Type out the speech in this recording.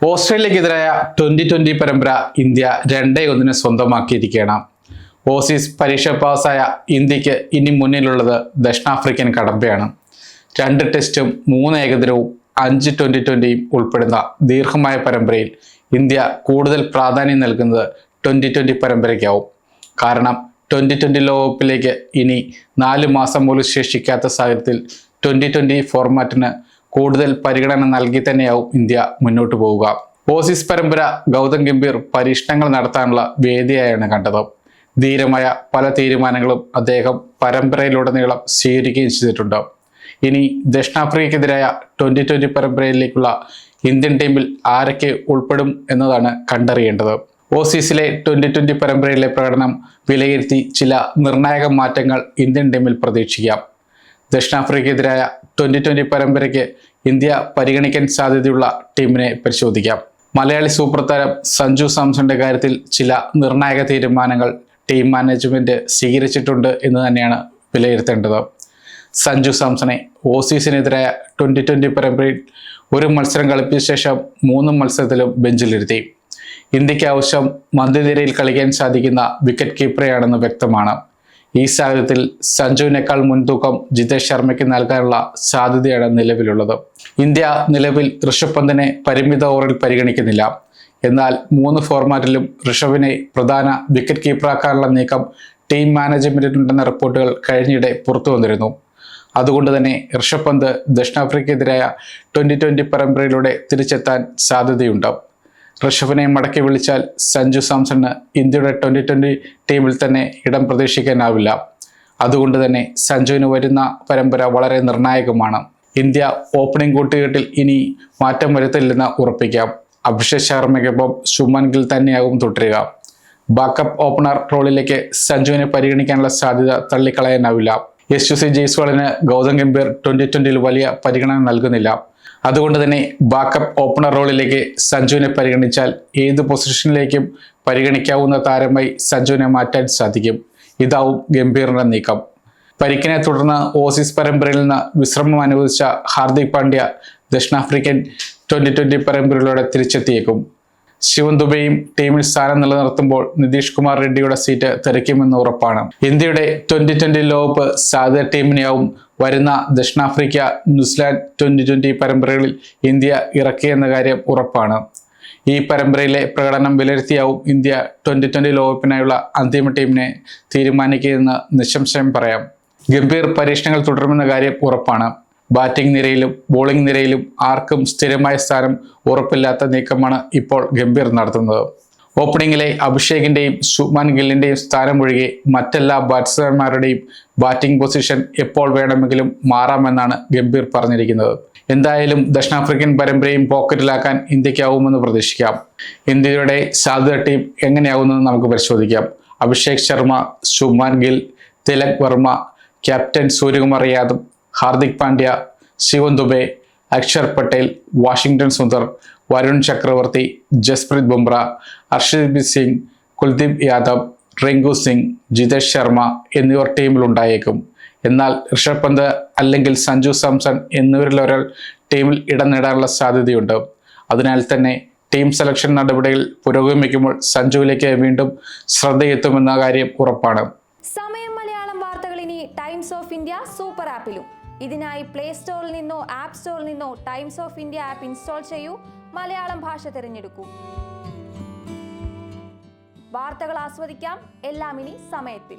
ഓസ്ട്രേലിയക്കെതിരായ 2020 പരമ്പര India 2-1 സ്വന്തമാക്കിയിരിക്കുകയാണ്. Aussies പരീക്ഷ പാസ്സായ ഇന്ത്യക്ക് ഇനി മുന്നിലുള്ളത് ദക്ഷിണാഫ്രിക്കൻ കടമ്പയാണ്. 2 ടെസ്റ്റും 3 ഏകദിനവും 5 2020യും ഉൾപ്പെടുന്ന ദീർഘമായ പരമ്പരയിൽ ഇന്ത്യ കൂടുതൽ പ്രാധാന്യം നൽകുന്നത് 2020 പരമ്പരയ്ക്കാവും. കാരണം 2020 ലോകകപ്പിലേക്ക് ഇനി 4 മാസം പോലും ശേഷിക്കാത്ത സാഹചര്യത്തിൽ 2020 ഫോർമാറ്റിന് കൂടുതൽ പരിഗണന നൽകി തന്നെയാവും ഇന്ത്യ മുന്നോട്ട് പോവുക. ഓസീസ് പരമ്പര ഗൗതം ഗംഭീർ പരീക്ഷണങ്ങൾ നടത്താനുള്ള വേദിയായാണ് കണ്ടത്. ധീരമായ പല തീരുമാനങ്ങളും അദ്ദേഹം പരമ്പരയിലുടനീളം സ്വീകരിക്കുകയും ചെയ്തിട്ടുണ്ട്. ഇനി ദക്ഷിണാഫ്രിക്കയ്ക്കെതിരായ 2020 പരമ്പരയിലേക്കുള്ള ഇന്ത്യൻ ടീമിൽ ആരൊക്കെ ഉൾപ്പെടും എന്നതാണ് കണ്ടറിയേണ്ടത്. ഓസീസിലെ 2020 പരമ്പരയിലെ പ്രകടനം വിലയിരുത്തി ചില നിർണായക മാറ്റങ്ങൾ ഇന്ത്യൻ ടീമിൽ പ്രതീക്ഷിക്കാം. ദക്ഷിണാഫ്രിക്കയ്ക്കെതിരായ 2020 പരമ്പരയ്ക്ക് ഇന്ത്യ പരിഗണിക്കാൻ സാധ്യതയുള്ള ടീമിനെ പരിശോധിക്കാം. മലയാളി സൂപ്പർ താരം സഞ്ജു സാംസന്റെ കാര്യത്തിൽ ചില നിർണായക തീരുമാനങ്ങൾ ടീം മാനേജ്മെന്റ് സ്വീകരിച്ചിട്ടുണ്ട് എന്ന് തന്നെയാണ് വിലയിരുത്തേണ്ടത്. സഞ്ജു സാംസനെ ഓസീസിനെതിരായ 2020 പരമ്പരയിൽ ഒരു മത്സരം കളിപ്പിച്ച ശേഷം 3 മത്സരത്തിലും ബെഞ്ചിലിരുത്തി. ഇന്ത്യക്ക് ആവശ്യം മധ്യനിരയിൽ കളിക്കാൻ സാധിക്കുന്ന വിക്കറ്റ് കീപ്പറെയാണെന്ന് വ്യക്തമാണ്. ഈ സാഹചര്യത്തിൽ സഞ്ജുവിനേക്കാൾ മുൻതൂക്കം ജിതേഷ് ശർമ്മയ്ക്ക് നൽകാനുള്ള സാധ്യതയാണ് നിലവിലുള്ളത്. ഇന്ത്യ നിലവിൽ ഋഷഭ് പന്തിനെ പരിമിത ഓവറിൽ പരിഗണിക്കുന്നില്ല. എന്നാൽ 3 ഫോർമാറ്റിലും ഋഷഭിനെ പ്രധാന വിക്കറ്റ് കീപ്പറാക്കാനുള്ള നീക്കം ടീം മാനേജ്മെന്റിനുണ്ടെന്ന റിപ്പോർട്ടുകൾ കഴിഞ്ഞിടെ പുറത്തു വന്നിരുന്നു. അതുകൊണ്ട് തന്നെ ഋഷഭ് പന്ത് ദക്ഷിണാഫ്രിക്കയ്ക്കെതിരായ 2020 പരമ്പരയിലൂടെ തിരിച്ചെത്താൻ സാധ്യതയുണ്ട്. ഋഷഭിനെ മടക്കി വിളിച്ചാൽ സഞ്ജു സാംസണ് ഇന്ത്യയുടെ 2020 ടീമിൽ തന്നെ ഇടം പ്രതീക്ഷിക്കാനാവില്ല. അതുകൊണ്ട് തന്നെ സഞ്ജുവിന് വരുന്ന പരമ്പര വളരെ നിർണായകമാണ്. ഇന്ത്യ ഓപ്പണിംഗ് കൂട്ടുകെട്ടിൽ ഇനി മാറ്റം വരുത്തില്ലെന്ന് ഉറപ്പിക്കാം. അഭിഷേക് ശർമ്മയ്ക്കൊപ്പം ശുഭ്മാൻ ഗിൽ തന്നെയാകും തുടരുക. ബാക്കപ്പ് ഓപ്പണർ റോളിലേക്ക് സഞ്ജുവിനെ പരിഗണിക്കാനുള്ള സാധ്യത തള്ളിക്കളയാനാവില്ല. യശസ്വി ജയ്സ്വാളിന് ഗൗതം ഗംഭീർ 2020 വലിയ പരിഗണന നൽകുന്നില്ല. അതുകൊണ്ട് തന്നെ ബാക്കപ്പ് ഓപ്പണർ റോളിലേക്ക് സഞ്ജുവിനെ പരിഗണിച്ചാൽ ഏത് പൊസിഷനിലേക്കും പരിഗണിക്കാവുന്ന താരമായി സഞ്ജുവിനെ മാറ്റാൻ സാധിക്കും. ഇതാവും ഗംഭീറിന്റെ നീക്കം. പരിക്കിനെ തുടർന്ന് ഓസീസ് പരമ്പരയിൽ നിന്ന് വിശ്രമം അനുവദിച്ച ഹാർദിക് പാണ്ഡ്യ ദക്ഷിണാഫ്രിക്കൻ 2020 പരമ്പരയിലൂടെ തിരിച്ചെത്തിയേക്കും. ശിവൻ ദുബെയും ടീമിൽ സ്ഥാനം നിലനിർത്തുമ്പോൾ നിതീഷ് കുമാർ റെഡ്ഡിയുടെ സീറ്റ് തെറിക്കുമെന്ന് ഉറപ്പാണ്. ഇന്ത്യയുടെ 2020 ലോകകപ്പ് സാധ്യത ടീമിനെയാവും വരുന്ന ദക്ഷിണാഫ്രിക്ക ന്യൂസിലാൻഡ് 2020 പരമ്പരകളിൽ ഇന്ത്യ ഇറക്കിയെന്ന കാര്യം ഉറപ്പാണ്. ഈ പരമ്പരയിലെ പ്രകടനം വിലയിരുത്തിയാവും ഇന്ത്യ 2020 ലോകകപ്പിനായുള്ള അന്തിമ ടീമിനെ തീരുമാനിക്കുകയെന്ന് നിസ്സംശയം പറയാം. ഗംഭീർ പരീക്ഷണങ്ങൾ തുടരുമെന്ന കാര്യം ഉറപ്പാണ്. ബാറ്റിംഗ് നിരയിലും ബോളിംഗ് നിരയിലും ആർക്കും സ്ഥിരമായ സ്ഥാനം ഉറപ്പില്ലാത്ത നീക്കമാണ് ഇപ്പോൾ ഗംഭീർ നടത്തുന്നത്. ഓപ്പണിംഗിലെ അഭിഷേകിന്റെയും ശുഭ്മാൻ ഗില്ലിന്റെയും സ്ഥാനം ഒഴികെ മറ്റെല്ലാ ബാറ്റ്സ്മാൻമാരുടെയും ബാറ്റിംഗ് പൊസിഷൻ എപ്പോൾ വേണമെങ്കിലും മാറാമെന്നാണ് ഗംഭീർ പറഞ്ഞിരിക്കുന്നത്. എന്തായാലും ദക്ഷിണാഫ്രിക്കൻ പരമ്പരയും പോക്കറ്റിലാക്കാൻ ഇന്ത്യക്കാവുമെന്ന് പ്രതീക്ഷിക്കാം. ഇന്ത്യയുടെ സാധ്യത ടീം എങ്ങനെയാവുമെന്ന് നമുക്ക് പരിശോധിക്കാം. അഭിഷേക് ശർമ്മ, ശുഭ്മാൻ ഗിൽ, തിലക് വർമ്മ, ക്യാപ്റ്റൻ സൂര്യകുമാർ യാദവ്, ഹാർദിക് പാണ്ഡ്യ, ശിവൻ ദുബെ, അക്ഷർ പട്ടേൽ, വാഷിംഗ്ടൺ സുന്ദർ, വരുൺ ചക്രവർത്തി, ജസ്പ്രീത് ബുംറ, ഹർഷദീപ് സിംഗ്, കുൽദീപ് യാദവ്, റിങ്കു സിംഗ്, ജിതേഷ് ശർമ്മ എന്നിവർ ടീമിലുണ്ടായേക്കും. എന്നാൽ ഋഷഭ് പന്ത് അല്ലെങ്കിൽ സഞ്ജു സാംസൺ എന്നിവരിലൊരാൾ ടീമിൽ ഇടം നേടാനുള്ള സാധ്യതയുണ്ട്. അതിനാൽ തന്നെ ടീം സെലക്ഷൻ നടപടികൾ പുരോഗമിക്കുമ്പോൾ സഞ്ജുവിലേക്ക് വീണ്ടും ശ്രദ്ധയെത്തുമെന്ന കാര്യം ഉറപ്പാണ്. സമയം മലയാളം വാർത്തകൾ ഇനി ടൈംസ് ഓഫ് ഇന്ത്യ സൂപ്പർ ആപ്പിലും. ഇതിനായി പ്ലേ സ്റ്റോറിൽ നിന്നോ ആപ്പ് സ്റ്റോറിൽ നിന്നോ times of India app install ചെയ്യൂ. മലയാളം ഭാഷ തിരഞ്ഞെടുക്കൂ. വാർത്തകൾ ആസ്വദിക്കാം. എല്ലാം ഇനി സമയത്തിൽ.